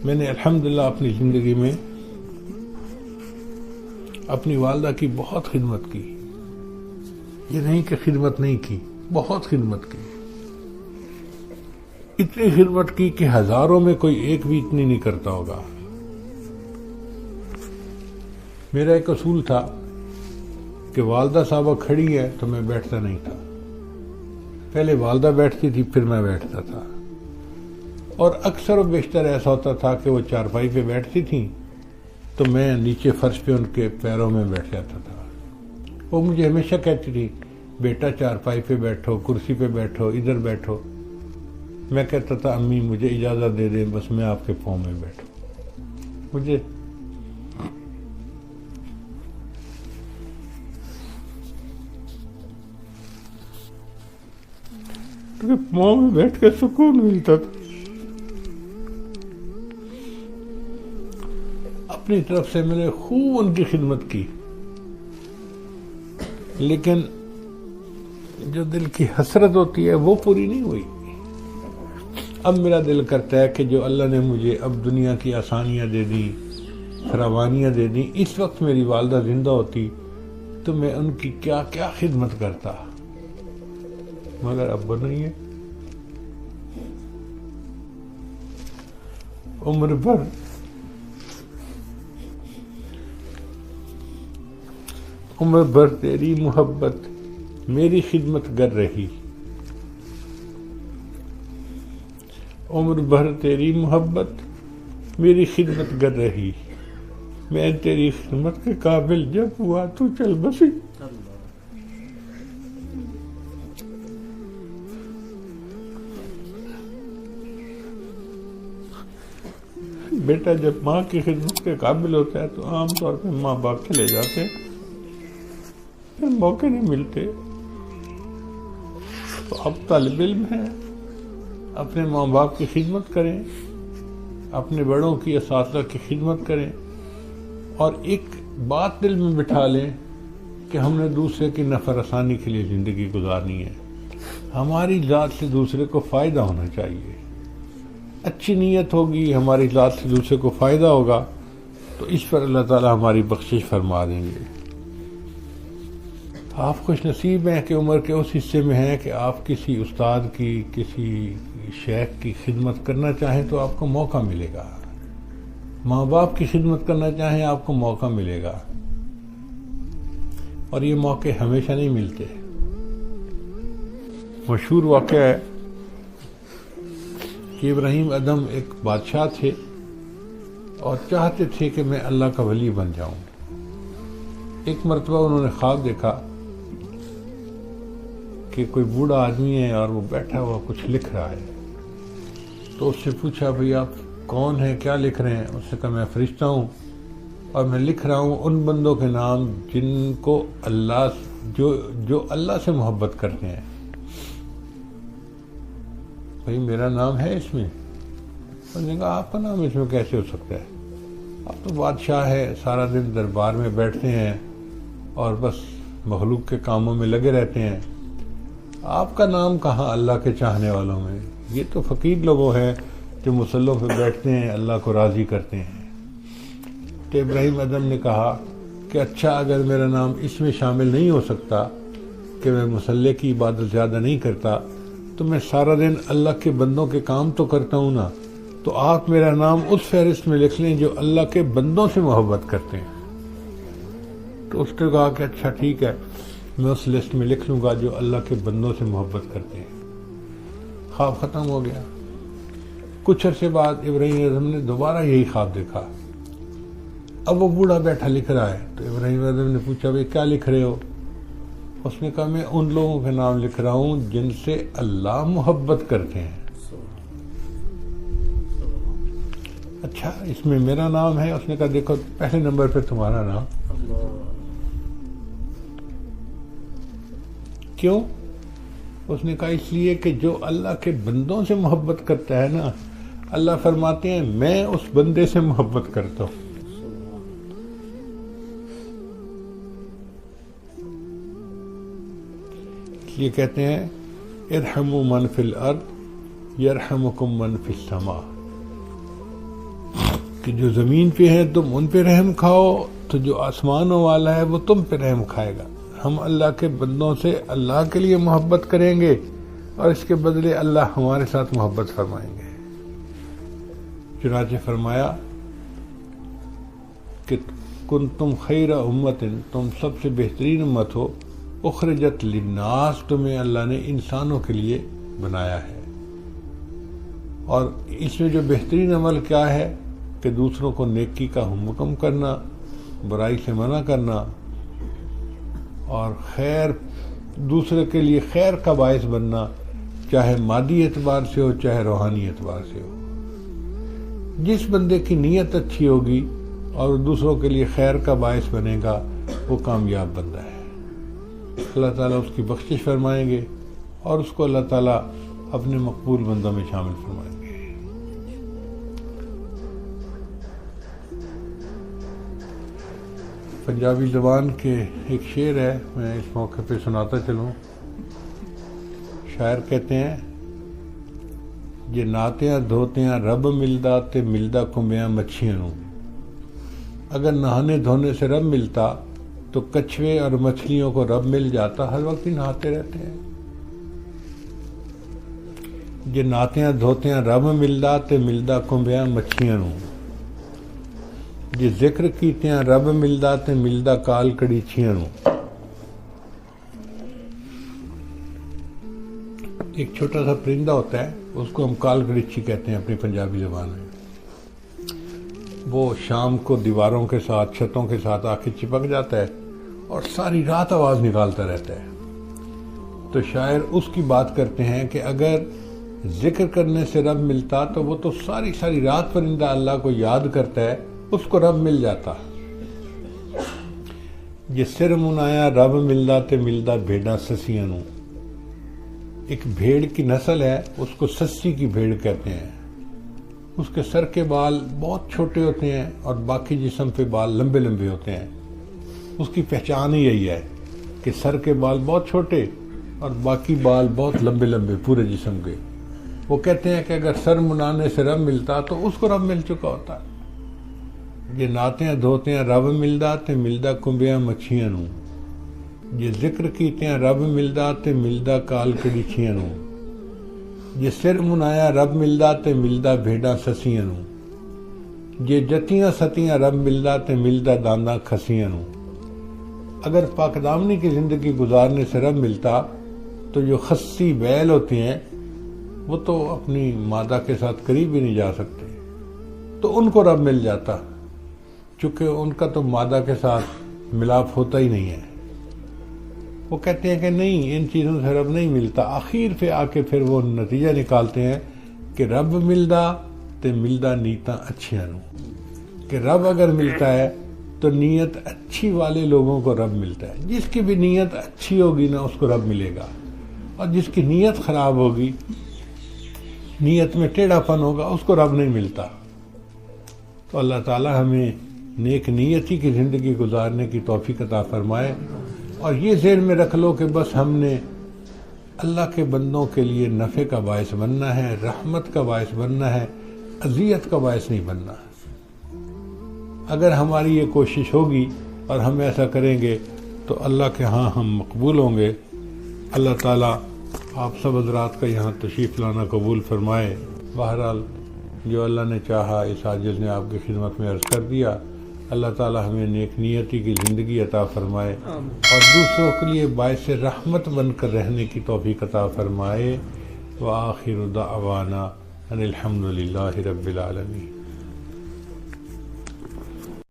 میں نے الحمدللہ اپنی زندگی میں اپنی والدہ کی بہت خدمت کی. یہ نہیں کہ خدمت نہیں کی، بہت خدمت کی. اتنی خدمت کی کہ ہزاروں میں کوئی ایک بھی اتنی نہیں کرتا ہوگا. میرا ایک اصول تھا کہ والدہ صاحبہ کھڑی ہے تو میں بیٹھتا نہیں تھا. پہلے والدہ بیٹھتی تھی پھر میں بیٹھتا تھا. اور اکثر و بیشتر ایسا ہوتا تھا کہ وہ چارپائی پہ بیٹھتی تھیں تو میں نیچے فرش پہ ان کے پیروں میں بیٹھ جاتا تھا. وہ مجھے ہمیشہ کہتی تھی بیٹا چارپائی پہ بیٹھو، کرسی پہ بیٹھو، ادھر بیٹھو. میں کہتا تھا امی مجھے اجازت دے دیں، بس میں آپ کے پاؤں میں بیٹھوں. مجھے پاؤں میں بیٹھ کے سکون ملتا تھا. اپنی طرف سے میں نے خوب ان کی خدمت کی، لیکن جو دل کی حسرت ہوتی ہے وہ پوری نہیں ہوئی. اب میرا دل کرتا ہے کہ جو اللہ نے مجھے اب دنیا کی آسانیاں دے دی، فراوانیاں دے دی، اس وقت میری والدہ زندہ ہوتی تو میں ان کی کیا کیا خدمت کرتا. مگر اب نہیں ہے. عمر بھر تیری محبت میری خدمت گر رہی. عمر بھر تیری محبت میری خدمت گر رہی. میں تیری خدمت کے قابل جب ہوا تو چل بسی. بیٹا جب ماں کی خدمت کے قابل ہوتا ہے تو عام طور پہ ماں باپ چلے جاتے ہیں، پھر موقع نہیں ملتے. تو اب طالب علم ہیں، اپنے ماں باپ کی خدمت کریں، اپنے بڑوں کی اساتذہ کی خدمت کریں، اور ایک بات دل میں بٹھا لیں کہ ہم نے دوسرے کی نفع رسانی کے لیے زندگی گزارنی ہے. ہماری ذات سے دوسرے کو فائدہ ہونا چاہیے. اچھی نیت ہوگی، ہماری ذات سے دوسرے کو فائدہ ہوگا تو اس پر اللہ تعالی ہماری بخشش فرما دیں گے. آپ خوش نصیب ہیں کہ عمر کے اس حصے میں ہیں کہ آپ کسی استاد کی، کسی شیخ کی خدمت کرنا چاہیں تو آپ کو موقع ملے گا. ماں باپ کی خدمت کرنا چاہیں آپ کو موقع ملے گا. اور یہ موقع ہمیشہ نہیں ملتے. مشہور واقعہ ہے کہ ابراہیم ادم ایک بادشاہ تھے اور چاہتے تھے کہ میں اللہ کا ولی بن جاؤں. ایک مرتبہ انہوں نے خواب دیکھا کہ کوئی بوڑھا آدمی ہے اور وہ بیٹھا ہوا کچھ لکھ رہا ہے. تو اس سے پوچھا بھئی آپ کون ہیں، کیا لکھ رہے ہیں؟ اس نے کہا میں فرشتہ ہوں اور میں لکھ رہا ہوں ان بندوں کے نام جن کو اللہ جو اللہ سے محبت کرتے ہیں. بھئی میرا نام ہے اس میں؟ انہوں نے کہا آپ کا نام اس میں کیسے ہو سکتا ہے؟ آپ تو بادشاہ ہے، سارا دن دربار میں بیٹھتے ہیں اور بس مخلوق کے کاموں میں لگے رہتے ہیں. آپ کا نام کہاں اللہ کے چاہنے والوں میں؟ یہ تو فقیر لوگوں ہیں جو مصلوں پہ بیٹھتے ہیں، اللہ کو راضی کرتے ہیں. تو ابراہیم ادم نے کہا کہ اچھا اگر میرا نام اس میں شامل نہیں ہو سکتا کہ میں مصلے کی عبادت زیادہ نہیں کرتا تو میں سارا دن اللہ کے بندوں کے کام تو کرتا ہوں نا، تو آپ میرا نام اس فہرست میں لکھ لیں جو اللہ کے بندوں سے محبت کرتے ہیں. تو اس نے کہا کہ اچھا ٹھیک ہے، میں اس لسٹ میں لکھ لوں گا جو اللہ کے بندوں سے محبت کرتے ہیں. خواب ختم ہو گیا. کچھ عرصے بعد ابراہیم اعظم نے دوبارہ یہی خواب دیکھا. اب وہ بوڑھا بیٹھا لکھ رہا ہے. تو ابراہیم اعظم نے پوچھا بھئی کیا لکھ رہے ہو؟ اس نے کہا میں ان لوگوں کے نام لکھ رہا ہوں جن سے اللہ محبت کرتے ہیں. اچھا اس میں میرا نام ہے؟ اس نے کہا دیکھو پہلے نمبر پہ تمہارا نام. کیوں؟ اس نے کہا اس لیے کہ جو اللہ کے بندوں سے محبت کرتا ہے نا، اللہ فرماتے ہیں میں اس بندے سے محبت کرتا ہوں. اس لیے کہتے ہیں ارحموا من فی الارض یرحمکم من فی السماء. کہ جو زمین پہ ہیں تم ان پہ رحم کھاؤ تو جو آسمانوں والا ہے وہ تم پہ رحم کھائے گا. ہم اللہ کے بندوں سے اللہ کے لیے محبت کریں گے اور اس کے بدلے اللہ ہمارے ساتھ محبت فرمائیں گے. چنانچہ فرمایا کہ کنتم خیر امت، تم سب سے بہترین امت ہو، اخرجت للناس، تمہیں اللہ نے انسانوں کے لیے بنایا ہے. اور اس میں جو بہترین عمل کیا ہے کہ دوسروں کو نیکی کا حکم کرنا، برائی سے منع کرنا اور خیر، دوسرے کے لیے خیر کا باعث بننا، چاہے مادی اعتبار سے ہو چاہے روحانی اعتبار سے ہو. جس بندے کی نیت اچھی ہوگی اور دوسروں کے لیے خیر کا باعث بنے گا وہ کامیاب بندہ ہے. اللہ تعالیٰ اس کی بخشش فرمائیں گے اور اس کو اللہ تعالیٰ اپنے مقبول بندوں میں شامل فرمائیں گے. پنجابی زبان کے ایک شعر ہے، میں اس موقع پہ سناتا چلوں. شاعر کہتے ہیں، یہ ناتیاں دھوتیاں رب ملدا تے ملدا کنبیاں مچھیاں نوں. اگر نہانے دھونے سے رب ملتا تو کچھوے اور مچھلیوں کو رب مل جاتا، ہر وقت ہی نہاتے رہتے ہیں. یہ ناتیاں دھوتیاں رب ملدا تے ملدا کنبیاں مچھیاں نوں. یہ ذکر کیتیاں رب ملدا تے ملدا کال کڑیچیاں نوں. ایک چھوٹا سا پرندہ ہوتا ہے، اس کو ہم کال کڑیچی کہتے ہیں اپنی پنجابی زبان میں. وہ شام کو دیواروں کے ساتھ، چھتوں کے ساتھ آ کے چپک جاتا ہے اور ساری رات آواز نکالتا رہتا ہے. تو شاعر اس کی بات کرتے ہیں کہ اگر ذکر کرنے سے رب ملتا تو وہ تو ساری ساری رات پرندہ اللہ کو یاد کرتا ہے، اس کو رب مل جاتا. یہ سر منایا رب ملدا تے ملدا بھیڑاں سسیاں نوں. ایک بھیڑ کی نسل ہے، اس کو سسی کی بھیڑ کہتے ہیں. اس کے سر کے بال بہت چھوٹے ہوتے ہیں اور باقی جسم پہ بال لمبے لمبے ہوتے ہیں. اس کی پہچان ہی یہی ہے کہ سر کے بال بہت چھوٹے اور باقی بال بہت لمبے لمبے پورے جسم کے. وہ کہتے ہیں کہ اگر سر منانے سے رب ملتا تو اس کو رب مل چکا ہوتا. یہ ناتیاں دھوتیاں رب ملدا تے ملدا کنبیاں مچھیاں نوں. یہ ذکر کیتیاں رب ملدا تے ملدا کال کڑیچیاں نوں. یہ سر منایا رب ملدا تے ملدا بھیڑاں سسیاں نوں. یہ جتیاں ستیاں رب ملدا تے ملدا دانداں کھسیاں نوں. اگر پاک دامنی کی زندگی گزارنے سے رب ملتا تو جو خسی بیل ہوتے ہیں وہ تو اپنی مادہ کے ساتھ قریب بھی نہیں جا سکتے، تو ان کو رب مل جاتا، چونکہ ان کا تو مادہ کے ساتھ ملاپ ہوتا ہی نہیں ہے. وہ کہتے ہیں کہ نہیں، ان چیزوں سے رب نہیں ملتا. آخر پہ آ کے پھر وہ نتیجہ نکالتے ہیں کہ رب ملدا تے ملدا نیتاں اچھیاں نوں. کہ رب اگر ملتا ہے تو نیت اچھی والے لوگوں کو رب ملتا ہے. جس کی بھی نیت اچھی ہوگی نا اس کو رب ملے گا، اور جس کی نیت خراب ہوگی، نیت میں ٹیڑھا پن ہوگا، اس کو رب نہیں ملتا. تو اللہ تعالی ہمیں نیک نیتی کی زندگی گزارنے کی توفیق عطا فرمائے. اور یہ ذہن میں رکھ لو کہ بس ہم نے اللہ کے بندوں کے لیے نفع کا باعث بننا ہے، رحمت کا باعث بننا ہے، اذیت کا باعث نہیں بننا. اگر ہماری یہ کوشش ہوگی اور ہم ایسا کریں گے تو اللہ کے ہاں ہم مقبول ہوں گے. اللہ تعالیٰ آپ سب حضرات کا یہاں تشریف لانا قبول فرمائے. بہرحال جو اللہ نے چاہا اس عاجز نے آپ کی خدمت میں عرض کر دیا. اللہ تعالیٰ ہمیں نیک نیتی کی زندگی عطا فرمائے اور دوسروں کے لیے باعث رحمت بن کر رہنے کی توفیق عطا فرمائے. وآخر دعوانا ان الحمد للہ رب العالمین.